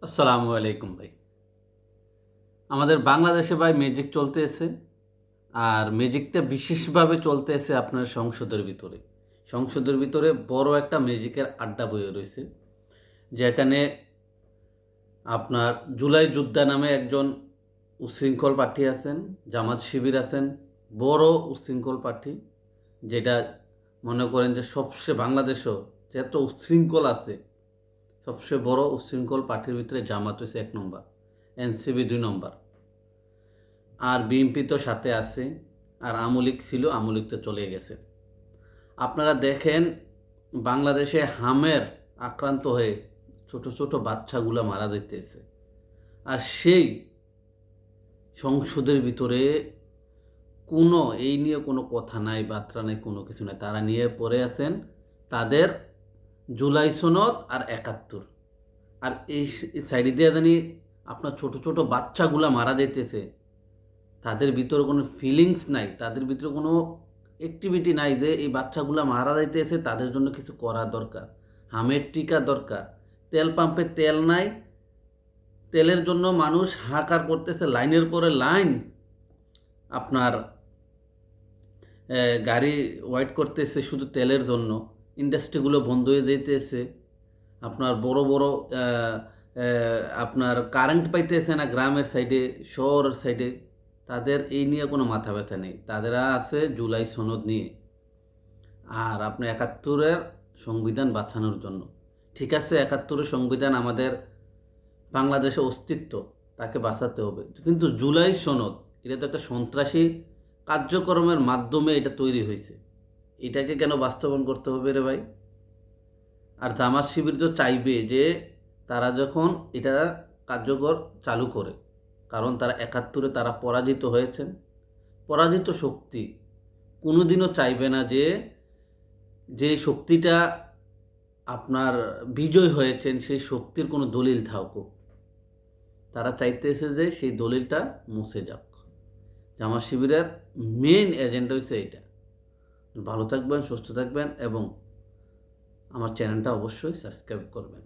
আসসালামু আলাইকুম ভাই। আমাদের বাংলাদেশে ভাই ম্যাজিক চলতেছে। আর ম্যাজিকটা বিশেষভাবে চলতেছে আপনার সংসদের ভিতরে। সংসদের ভিতরে বড় একটা ম্যাজিকের আড্ডা বয়ে রয়েছে। যেখানে আপনার জুলাই যোদ্ধা নামে একজন উচ্ছৃঙ্খল প্রার্থী আছেন, জামাত শিবির আছেন, বড় উচ্ছৃঙ্খল প্রার্থী। যেটা মনে করেন যে সবচেয়ে বাংলাদেশেও যত উচ্ছৃঙ্খল আছে, সবচেয়ে বড় উচ্ছৃঙ্খল প্রার্থীর ভিতরে জামাত হইছে ১ নম্বর, এনসিপি ২ নম্বর। আর বিএনপি তো সাথে আছে। আর আওয়ামী লীগ ছিল, আওয়ামী লীগ তো চলে গেছে। আপনারা দেখেন বাংলাদেশে হামের আক্রান্ত হয়ে ছোট ছোট বাচ্চাগুলা মারা যাইতেছে। আর সেই সংসদের ভিতরে কোনো এই নিয়ে কোনো কথা নাই, বার্তা নাই, কোনো কিছু নাই। তারা নিয়ে পড়ে আছেন তাদের জুলাই সনদ আর ৭১। আর এই সাইডে দিয়ে জানি আপনার ছোট ছোট বাচ্চাগুলা মারা যাইতেছে। তাদের ভিতরে কোনো ফিলিংস নাই, তাদের ভিতরে কোনো অ্যাক্টিভিটি নাই যে এই বাচ্চাগুলো মারা যাইতেছে, তাদের জন্য কিছু করা দরকার, হামের টিকা দরকার। তেল পাম্পে তেল নাই, তেলের জন্য মানুষ হাহাকার করতেছে, লাইনের পরে লাইন। আপনার গাড়ি ওয়েট করতেছে শুধু তেলের জন্য। ইন্ডাস্ট্রিগুলো বন্ধ হয়ে যাইতেছে। আপনার বড় বড় আপনার কারেন্ট পাইতেছে না গ্রামের সাইডে, শহরের সাইডে। তাদের এই নিয়ে কোনো মাথা ব্যথা নেই, তাদেরা আছে জুলাই সনদ নিয়ে। আর আপনি ৭১-এর সংবিধান বাঁচানোর জন্য। ঠিক আছে, ৭১-এর সংবিধান আমাদের বাংলাদেশের অস্তিত্ব, তাকে বাঁচাতে হবে। কিন্তু জুলাই সনদ এটা তো একটা সন্ত্রাসী কার্যক্রমের মাধ্যমে এটা তৈরি হয়েছে। এটাকে কেন বাস্তবায়ন করতে হবে রে ভাই? আর জামাত শিবির তো চাইবে যে তারা যখন এটা কার্যকর চালু করে, কারণ তারা ৭১-এ তারা পরাজিত হয়েছেন। পরাজিত শক্তি কোনোদিনও চাইবে না যে যে শক্তিটা আপনার বিজয় হয়েছেন সেই শক্তির কোনো দলিল থাকুক। তারা চাইতেছে যে সেই দলিলটা মুছে যাক। জামাত শিবিরের মেইন এজেন্ডা হচ্ছে এটা। ভালো থাকবেন, সুস্থ থাকবেন এবং আমার চ্যানেলটা অবশ্যই সাবস্ক্রাইব করবেন।